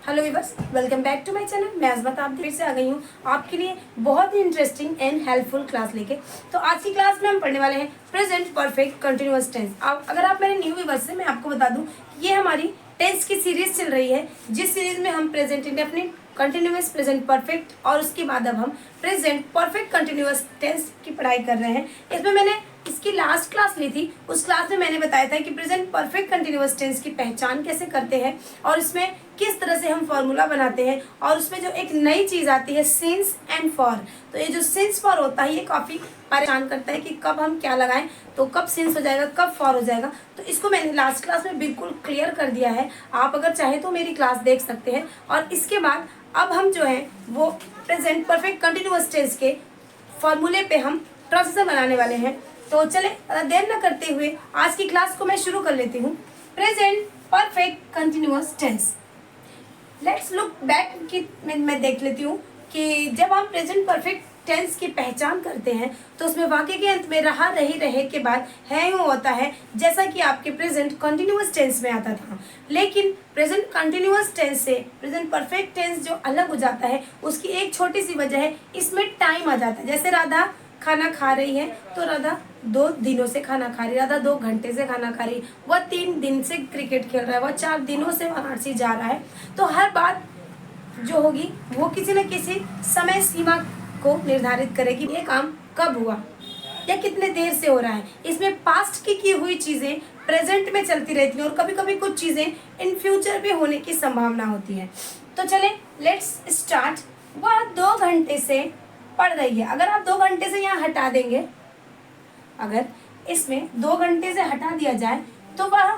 Hello viewers, welcome back to my channel. मैं अज़मत आप फिर से आ गई हूँ आपके लिए बहुत ही इंटरेस्टिंग एंड हेल्पफुल क्लास लेके। तो आज की क्लास में हम पढ़ने वाले हैं प्रेजेंट परफेक्ट कंटिन्यूअस टेंस। अगर आप मेरे न्यू वीवर्स से, मैं आपको बता दूँ ये हमारी टेंस की सीरीज चल रही है, जिस सीरीज में हम present indefinite, continuous, present perfect और उसके बाद अब हम प्रेजेंट परफेक्ट कंटिन्यूअस टेंस की पढ़ाई कर रहे हैं। इसमें मैंने इसकी लास्ट क्लास ली थी। उस क्लास में मैंने बताया था कि प्रेजेंट परफेक्ट कंटिन्यूअस टेंस की पहचान कैसे करते हैं और इसमें किस तरह से हम फॉर्मूला बनाते हैं, और उसमें जो एक नई चीज़ आती है सिंस एंड फॉर। तो ये जो सिंस फॉर होता है ये काफ़ी परेशान करता है कि कब हम क्या लगाएं, तो कब सिंस हो जाएगा, कब फॉर हो जाएगा। तो इसको मैंने लास्ट क्लास में बिल्कुल क्लियर कर दिया है। आप अगर चाहें तो मेरी क्लास देख सकते हैं। और इसके बाद अब हम जो है वो प्रेजेंट परफेक्ट कंटिन्यूअस टेंस के फॉर्मूले पे हम ट्रांजिशन बनाने वाले हैं। तो चले देर न करते हुए आज की क्लास को मैं शुरू कर लेती हूँ। Present perfect continuous tense, let's look back की मैं देख लेती हूँ कि जब हम प्रेजेंट परफेक्ट टेंस की पहचान करते हैं तो उसमें वाक्य के अंत में रहा, रही, रहे के बाद है, यूँ होता है, जैसा कि आपके प्रेजेंट कंटिन्यूअस टेंस में आता था। लेकिन प्रेजेंट कंटिन्यूअस टेंस से प्रेजेंट परफेक्ट टेंस जो अलग हो जाता है उसकी एक छोटी सी वजह है, इसमें टाइम आ जाता है। जैसे राधा खाना खा रही है तो राधा 2 दिनों से खाना खा रही है, राधा 2 घंटे से खाना खा रही है, वह 3 दिन से क्रिकेट खेल रहा है, वह 4 दिनों से वाराणसी जा रहा है। तो हर बात जो होगी वो किसी न किसी समय सीमा को निर्धारित करेगी, ये काम कब हुआ या कितने देर से हो रहा है। इसमें पास्ट की हुई चीज़ें प्रेजेंट में चलती रहती हैं और कभी कभी कुछ चीज़ें इन फ्यूचर भी होने की संभावना होती है। तो चले लेट्स स्टार्ट। वह 2 घंटे से पढ़ रही है। अगर आप 2 घंटे से यहाँ हटा देंगे, अगर इसमें 2 घंटे से हटा दिया जाए तो वह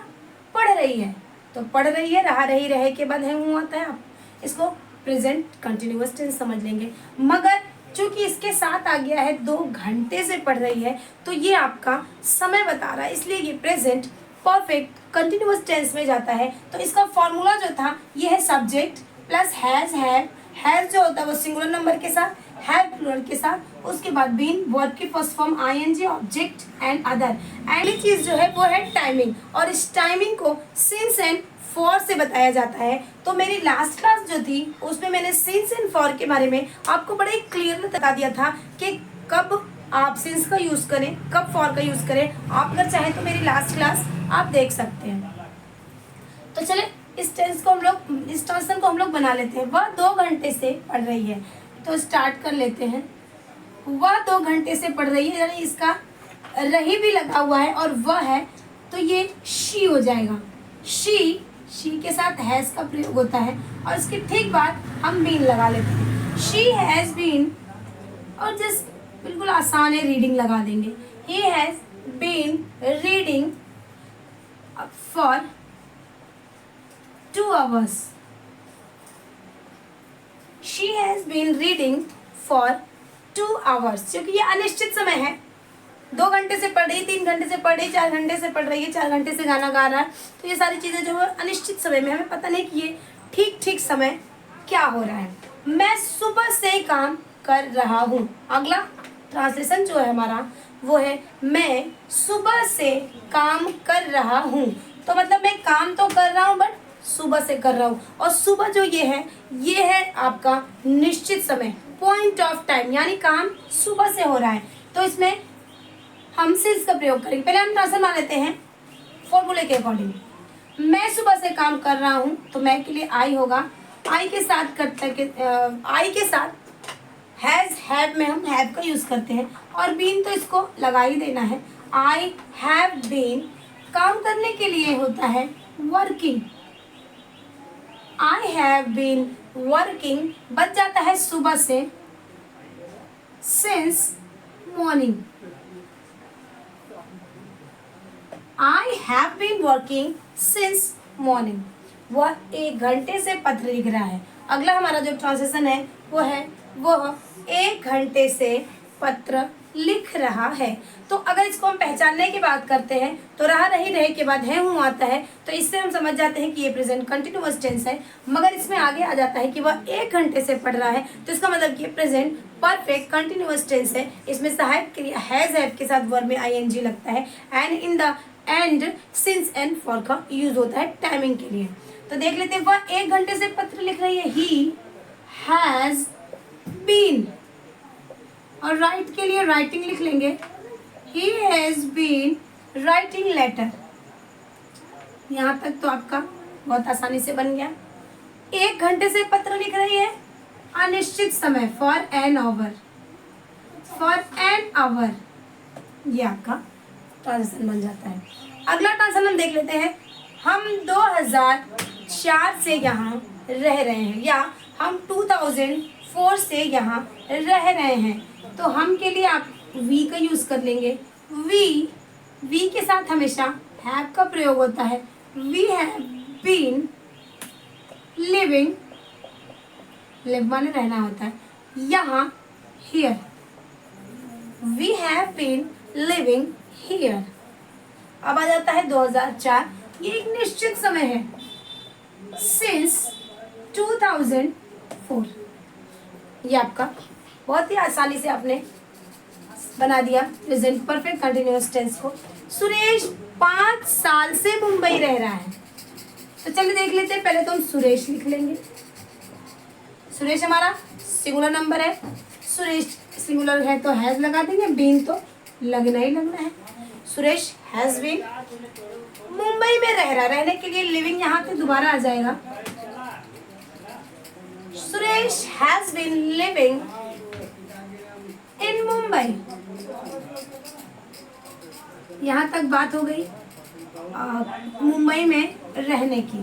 पढ़ रही है। तो पढ़ रही है, रहा, रही, रहे के बाद है, हुआ आता है। आप इसको प्रेजेंट कंटिन्यूअस टेंस समझ लेंगे। मगर चूंकि इसके साथ आ गया है 2 घंटे से पढ़ रही है, तो ये आपका समय बता रहा है, इसलिए ये प्रेजेंट परफेक्ट कंटिन्यूअस टेंस में जाता है। तो इसका फॉर्मूला जो था ये है सब्जेक्ट प्लस हैज जो होता है वो सिंगुलर नंबर के साथ, हैव प्लूरल के साथ, उसके बाद बीन, वर्ब की first form ING, object and other. अगली चीज जो है वो है टाइमिंग, और इस टाइमिंग को सिंस एंड फॉर से बताया जाता है। तो मेरी लास्ट क्लास जो थी उसमें मैंने सिंस एंड फॉर के बारे में आपको बड़े क्लियरली बता दिया था कि कब आप सिंस का यूज करें, कब फॉर का यूज करें। आप अगर चाहें तो मेरी लास्ट क्लास आप देख सकते हैं। तो चले इस ट्रांजिशन को हम लोग बना लेते हैं। वह 2 घंटे से पढ़ रही है, तो स्टार्ट कर लेते हैं। वह 2 घंटे से पढ़ रही है, यानी इसका रही भी लगा हुआ है और वह है, तो ये शी हो जाएगा। शी के साथ हैज का प्रयोग होता है और इसके ठीक बाद हम बीन लगा लेते हैं। शी हैज बीन, और जस्ट बिल्कुल आसान है, रीडिंग लगा देंगे। He has been reading for 2 hours. She has been reading for 2 hours. क्योंकि ये अनिश्चित समय है। 2 घंटे से पढ़ रही, 3 घंटे से पढ़ रही, 4 घंटे से पढ़ रही है, 4 घंटे से गाना गा रहा है। तो ये सारी चीज़ें जो है अनिश्चित समय में, हमें पता नहीं कि ये ठीक समय क्या हो रहा है। मैं सुबह से काम कर रहा हूँ। अगला ट्रांसलेशन जो है हमारा वो है मैं सुबह से काम कर रहा हूँ। तो मतलब मैं काम तो कर रहा हूँ बट सुबह से कर रहा हूँ। और सुबह जो ये है आपका निश्चित समय, पॉइंट ऑफ टाइम, यानी काम सुबह से हो रहा है। तो इसमें हम से इसका प्रयोग करेंगे। पहले हम ट्रांसलेशन मान लेते हैं फॉर्मूले के अकॉर्डिंग। मैं सुबह से काम कर रहा हूँ, तो मैं के लिए आई होगा, आई के साथ आई के साथ हैज, हैव में हम हैव का यूज करते हैं, और बीन तो इसको लगा ही देना है। आई हैव बीन, काम करने के लिए होता है working. I have been working बच जाता है सुबह से, since morning। I have been working since morning। वह 1 घंटे से पत्र लिख रहा है। अगला हमारा जो ट्रांसलेशन है वह 1 घंटे से पत्र लिख रहा है। तो अगर इसको हम पहचानने की बात करते हैं तो रहा, रही, रहे के बाद है, हूँ आता है। तो इससे हम समझ जाते हैं कि ये प्रेजेंट कंटिन्यूअस टेंस है। मगर इसमें आगे आ जाता है कि वह 1 घंटे से पढ़ रहा है, तो इसका मतलब कि प्रेजेंट परफेक्ट कंटिन्यूअस टेंस है। इसमें सहायक क्रिया हैज, हैव के साथ वर्ब में आईएनजी लगता है, and in the end since and for का यूज होता है टाइमिंग के लिए। तो देख लेते हैं, वह 1 घंटे से पत्र लिख रही है, ही हैज बीन। और राइट के लिए राइटिंग लिख लेंगे, he has been writing letter. यहाँ तक तो आपका बहुत आसानी से बन गया। 1 घंटे से पत्र लिख रही है, अनिश्चित समय, for an our, for an our, ये आपका ट्रांसलेशन बन जाता है। अगला ट्रांसलेशन हम देख लेते हैं, हम 2004 से यहाँ रह रहे हैं, या हम 2004 से यहाँ रह रहे हैं। तो हम के लिए आप वी का यूज़ कर लेंगे। वी के साथ हमेशा हैव का प्रयोग होता है। We have been living, live माने रहना होता है, यहाँ here, we have been living here. अब आ जाता है 2004, ये एक निश्चित समय है, सिंस 2004। ये आपका बहुत ही आसानी से आपने बना दिया प्रेजेंट परफेक्ट कंटिन्यूअस टेंस को। सुरेश 5 साल से मुंबई रह रहा है। तो चलिए देख लेते हैं, पहले तो हम सुरेश लिख लेंगे। सुरेश हमारा सिंगुलर नंबर है, सुरेश सिंगुलर है तो हैज लगा देंगे, बीन तो लगना ही लगना है। सुरेश हैज बीन मुंबई में रह रहा, रहने के लिए लिविंग यहाँ पे दोबारा आ जाएगा। Suresh has been living in Mumbai. यहाँ तक बात हो गई मुंबई में रहने की।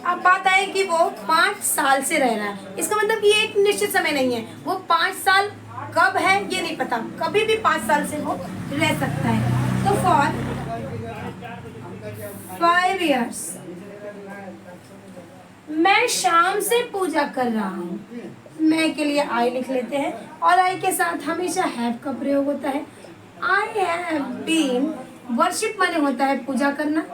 अब बात आई कि वो 5 साल से रह रहा है। इसका मतलब ये एक निश्चित समय नहीं है, वो 5 साल कब है ये नहीं पता, कभी भी 5 साल से वो रह सकता है। तो फॉर 5 years मैं शाम से पूजा कर रहा हूँ। मैं के लिए आई लिख लेते हैं, और आई के साथ हमेशा हैव का प्रयोग होता है। आई हैव बीन, वर्शिप माने होता है पूजा करना।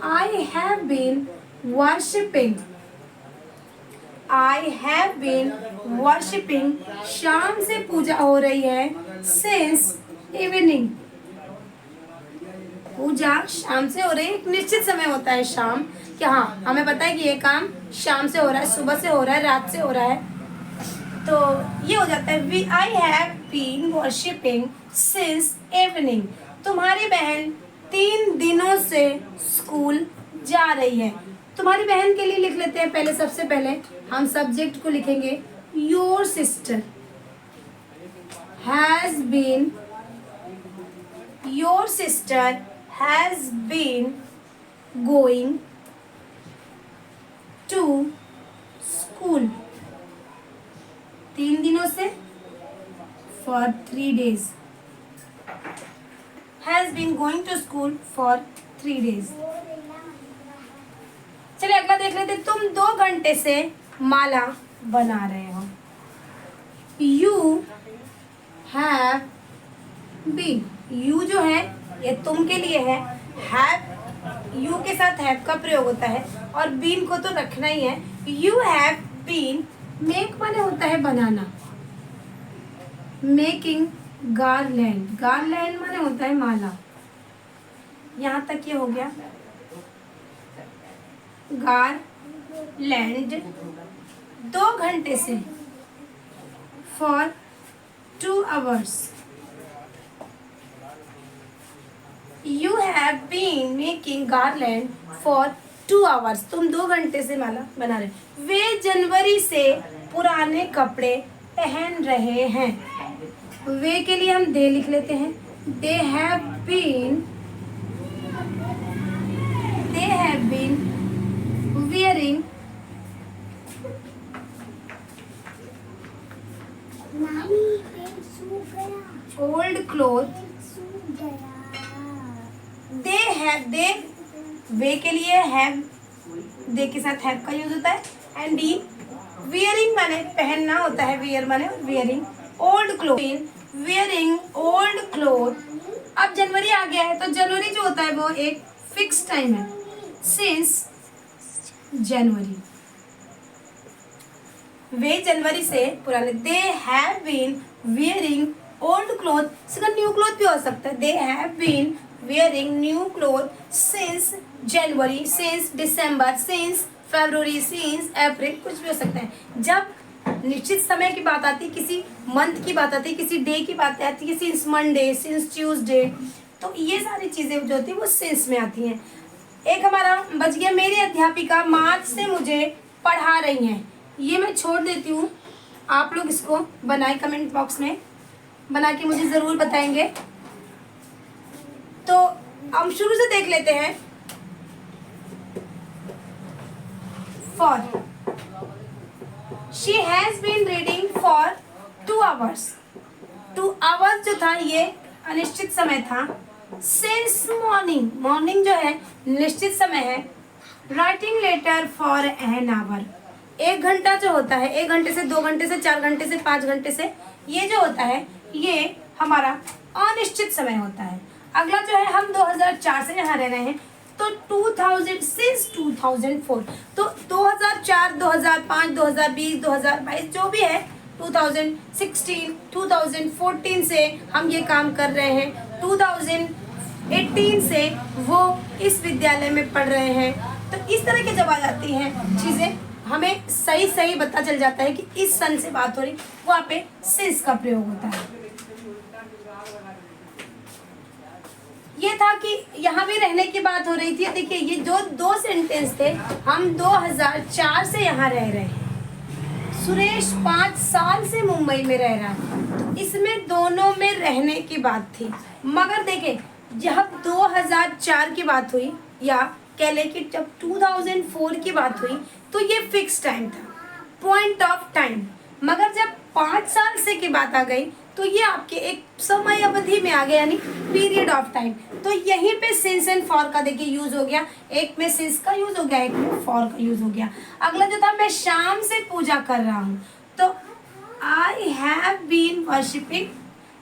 I have been worshipping, I have been worshipping, शाम से पूजा हो रही है। सिंस इवनिंग, पूजा शाम से हो रही है, एक निश्चित समय होता है शाम कि हाँ हमें पता है कि ये काम शाम से हो रहा है, सुबह से हो रहा है, रात से हो रहा है। तो ये हो जाता है I have been worshipping since evening. तुम्हारी बहन 3 दिनों से स्कूल जा रही है। तुम्हारी बहन के लिए लिख लेते हैं, पहले सबसे पहले हम सब्जेक्ट को लिखेंगे, your sister has been, your sister has been going to school 3 दिनों से, for 3 days, has been going to school for 3 days। चलिए अगला देख लेते, तुम 2 घंटे से माला बना रहे हो। You have been, you जो है ये तुम के लिए है, have you के साथ have का प्रयोग होता है, और been को तो रखना ही है। You have been, make माने होता है बनाना, मेकिंग गारलैंड, गारलैंड माने होता है माला। यहाँ तक ये हो गया, गारलैंड 2 घंटे से, for 2 hours। You have been making garland for 2 hours। तुम 2 घंटे से माला बना रहे। वे जनवरी से पुराने कपड़े पहन रहे हैं। वे के लिए हम दे लिख लेते हैं, they have been wearing old clothes। they वे के लिए have, दे के साथ have का यूज होता है, एंड बी wearing माने पहनना होता है, wear माने wearing old clothes, wearing old clothes। अब जनवरी आ गया है, तो जनवरी जो होता है वो एक फिक्स टाइम है, since जनवरी। वे जनवरी से पुराने, they have been wearing old clothes, इसका न्यू क्लॉथ भी हो सकता है, they have been wearing new clothes since January, since December, since February, since, अप्रैल, कुछ भी हो सकता है। जब निश्चित समय की बात आती है, किसी मंथ की बात आती है, किसी डे की बात आती है, सिंस मंडे, सिंस ट्यूसडे, तो ये सारी चीज़ें जो होती है वो सिंस में आती हैं। एक हमारा बच गया, मेरी अध्यापिका मार्च से मुझे पढ़ा रही हैं। ये मैं छोड़ देती हूँ, आप लोग इसको बनाए कमेंट बॉक्स में बना के मुझे ज़रूर बताएंगे। तो हम शुरू से देख लेते हैं। For she has been reading for 2 hours। 2 hours जो था ये अनिश्चित समय था। सिंस मॉर्निंग, मॉर्निंग जो है निश्चित समय है। Writing letter for an hour, 1 घंटा जो होता है, 1 घंटे से 2 घंटे से 4 घंटे से 5 घंटे से, ये जो होता है ये हमारा अनिश्चित समय होता है। अगला जो है, हम 2004 से यहाँ रह रहे हैं, तो 2000 सिंस 2004, तो 2004, 2005, 2020, 2022 जो भी है, 2016, 2014 से हम ये काम कर रहे हैं, 2018 से वो इस विद्यालय में पढ़ रहे हैं। तो इस तरह की जब आ जाती हैं चीज़ें, हमें सही सही पता चल जाता है कि इस सन से बात हो रही, वहाँ पे सिंस का प्रयोग होता है। ये था कि यहाँ भी रहने की बात हो रही थी। देखिए ये जो 2 सेंटेंस थे, हम 2004 से यहाँ रह रहे हैं, सुरेश 5 साल से मुंबई में रह रहा है, तो इसमें दोनों में रहने की बात थी। मगर देखिए जब 2004 की बात हुई, या कह लें कि जब 2004 की बात हुई, तो ये फिक्स टाइम था, पॉइंट ऑफ टाइम। मगर जब 5 साल से की बात आ गई, तो ये आपके एक समय अवधि में आ गया, यानी पीरियड ऑफ टाइम। तो यहीं पे सिंस एंड फॉर का देखिए यूज हो गया, एक में सिंस का यूज हो गया, एक में फॉर का यूज हो गया। अगला जो था, मैं शाम से पूजा कर रहा हूँ, तो I have been worshipping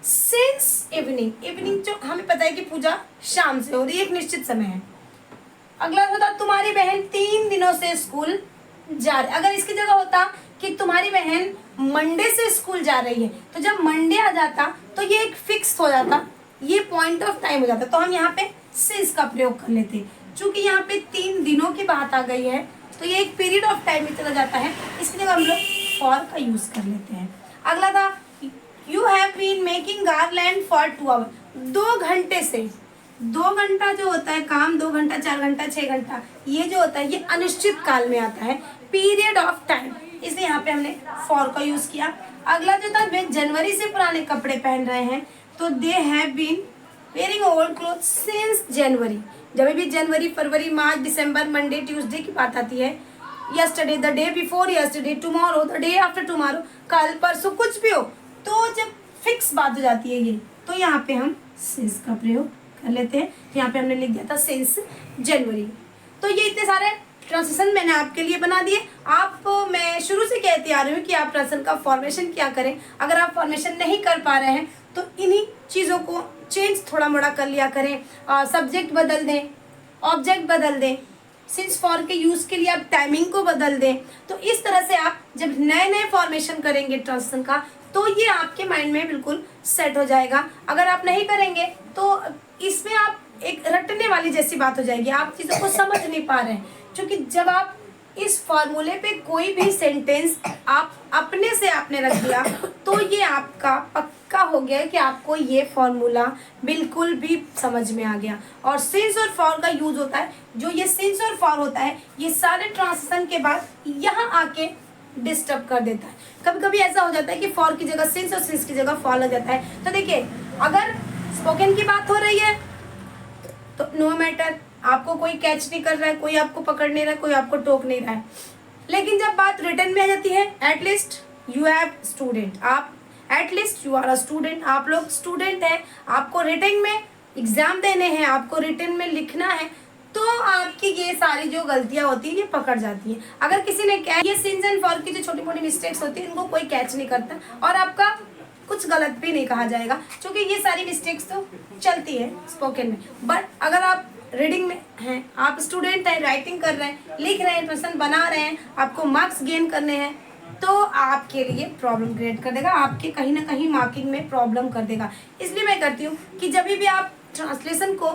since evening. Evening जो हमें पता है कि पूजा शाम से हो रही है, एक निश्चित समय है। अगला जो था, तुम्हारी बहन 3 दिनों से स्कूल जा रही। अगर इसकी जगह होता कि तुम्हारी बहन मंडे से स्कूल जा रही है, तो जब मंडे आ जाता तो ये एक फिक्स हो जाता, ये पॉइंट ऑफ टाइम हो जाता, तो हम यहाँ पे सिंस का प्रयोग कर लेते। चूंकि यहाँ पे 3 दिनों की बात आ गई है, तो ये एक पीरियड ऑफ टाइम में चला जाता है, इसकी जगह हम लोग फॉर का यूज कर लेते हैं। अगला था, you have been making garland for 2 hours। 2 घंटे से, 2 घंटा जो होता है काम, 2 घंटा, 4 घंटा, 6 घंटा, ये जो होता है ये अनिश्चित काल में आता है, पीरियड ऑफ टाइम, इसलिए यहाँ पे हमने फॉर का यूज किया। अगला जो था, वे जनवरी से पुराने कपड़े पहन रहे हैं, तो they have been wearing old cloth since January. जब भी जनवरी, फरवरी, मार्च, दिसंबर, मंडे, ट्यूसडे की बात आती है, yesterday, the day before yesterday, tomorrow, the day after tomorrow, कल परसों कुछ भी हो, तो जब फिक्स बात हो जाती है ये, तो यहाँ पे हम सिंस का प्रयोग कर लेते हैं। यहाँ पे हमने लिख दिया था सिंस जनवरी। तो ये इतने सारे ट्रांसलेशन मैंने आपके लिए बना दिए। मैं शुरू से कहती आ रही हूँ कि आप ट्रांसलेशन का फॉर्मेशन क्या करें। अगर आप फॉर्मेशन नहीं कर पा रहे हैं, तो इन्हीं चीज़ों को चेंज थोड़ा मोड़ा कर लिया करें। सब्जेक्ट बदल दें, ऑब्जेक्ट बदल दें, सिंस फॉर के यूज़ के लिए आप टाइमिंग को बदल दें। तो इस तरह से आप जब नए नए फॉर्मेशन करेंगे ट्रांसलेशन का, तो ये आपके माइंड में बिल्कुल सेट हो जाएगा। अगर आप नहीं करेंगे तो इसमें आप एक रटने वाली जैसी बात हो जाएगी, आप चीज़ों को समझ नहीं पा रहे हैं। क्योंकि जब आप इस फॉर्मूले पे कोई भी सेंटेंस आप अपने से आपने रख दिया, तो ये आपका पक्का हो गया कि आपको ये फॉर्मूला बिल्कुल भी समझ में आ गया। और सिंस और फॉर का यूज होता है, जो ये सिंस और फॉर होता है, ये सारे ट्रांसलेशन के बाद यहाँ आके डिस्टर्ब कर देता है। कभी कभी ऐसा हो जाता है कि फॉर की जगह सिंस और सिंस की जगह फॉर लग जाता है। तो देखिए, अगर स्पोकन की बात हो रही है तो नो मैटर, आपको कोई कैच नहीं कर रहा है, कोई आपको पकड़ नहीं रहा है, कोई आपको टोक नहीं रहा है। लेकिन जब बात रिटन में आ जाती है, एटलीस्ट यू हैव स्टूडेंट, आप at least you are a student, आप लोग स्टूडेंट हैं, आपको रिटन में एग्जाम देने हैं, आपको रिटन में लिखना है, तो आपकी ये सारी जो गलतियां होती हैं ये पकड़ जाती हैं। अगर किसी ने ये सिंस एंड फॉर की जो छोटी मोटी मिस्टेक्स होती है, इनको कोई कैच नहीं करता और आपका कुछ गलत भी नहीं कहा जाएगा, क्योंकि ये सारी मिस्टेक्स तो चलती है स्पोकन में। बट अगर आप रीडिंग में हैं, आप स्टूडेंट हैं, राइटिंग कर रहे हैं, लिख रहे हैं, प्रश्न बना रहे हैं, आपको मार्क्स गेन करने हैं, तो आपके लिए प्रॉब्लम क्रिएट कर देगा, आपके कहीं ना कहीं मार्किंग में प्रॉब्लम कर देगा। इसलिए मैं करती हूँ कि जब भी आप ट्रांसलेशन को,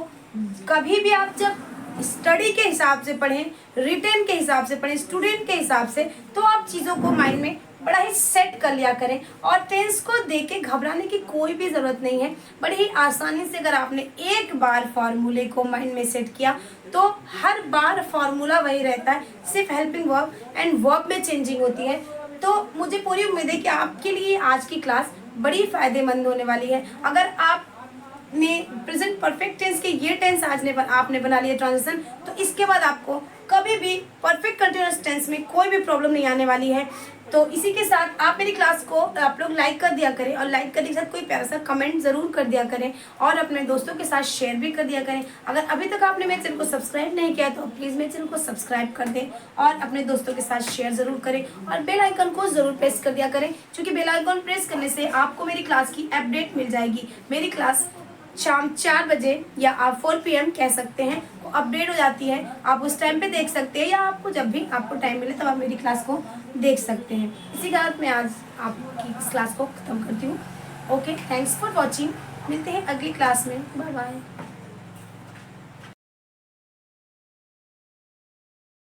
कभी भी आप जब स्टडी के हिसाब से पढ़ें, रिटेन के हिसाब से पढ़ें, स्टूडेंट के हिसाब से, तो आप चीज़ों को माइंड में बड़ा ही सेट कर लिया करें। और टेंस को देख के घबराने की कोई भी ज़रूरत नहीं है। बड़ी ही आसानी से अगर आपने एक बार फार्मूले को माइंड में सेट किया तो हर बार फार्मूला वही रहता है, सिर्फ हेल्पिंग वर्ब एंड वर्ब में चेंजिंग होती है। तो मुझे पूरी उम्मीद है कि आपके लिए आज की क्लास बड़ी फ़ायदेमंद होने वाली है। अगर आप ने प्रेजेंट परफेक्ट टेंस के ये टेंस आपने बना लिया ट्रांजिशन, तो इसके बाद आपको कभी भी परफेक्ट कंटिन्यूअस टेंस में कोई भी प्रॉब्लम नहीं आने वाली है। तो इसी के साथ आप मेरी क्लास को आप लोग लाइक कर दिया करें, और लाइक करने के साथ कोई प्यारा सा कमेंट ज़रूर कर दिया करें, और अपने दोस्तों के साथ शेयर भी कर दिया करें। अगर अभी तक आपने मेरे चैनल को सब्सक्राइब नहीं किया तो प्लीज़ मेरे चैनल को सब्सक्राइब कर दें, और अपने दोस्तों के साथ शेयर ज़रूर करें, और बेल आइकन को ज़रूर प्रेस कर दिया करें, क्योंकि बेल आइकन प्रेस करने से आपको मेरी क्लास की अपडेट मिल जाएगी। मेरी क्लास शाम 4 बजे या आप 4 PM कह सकते हैं, वो अपडेट हो जाती है। आप उस टाइम पे देख सकते हैं, या आपको जब भी आपको टाइम मिले तब आप मेरी क्लास को देख सकते हैं। इसी के साथ मैं आज आपकी इस क्लास को ख़त्म करती हूँ। Okay, thanks for watching. मिलते हैं अगली क्लास में। Bye bye.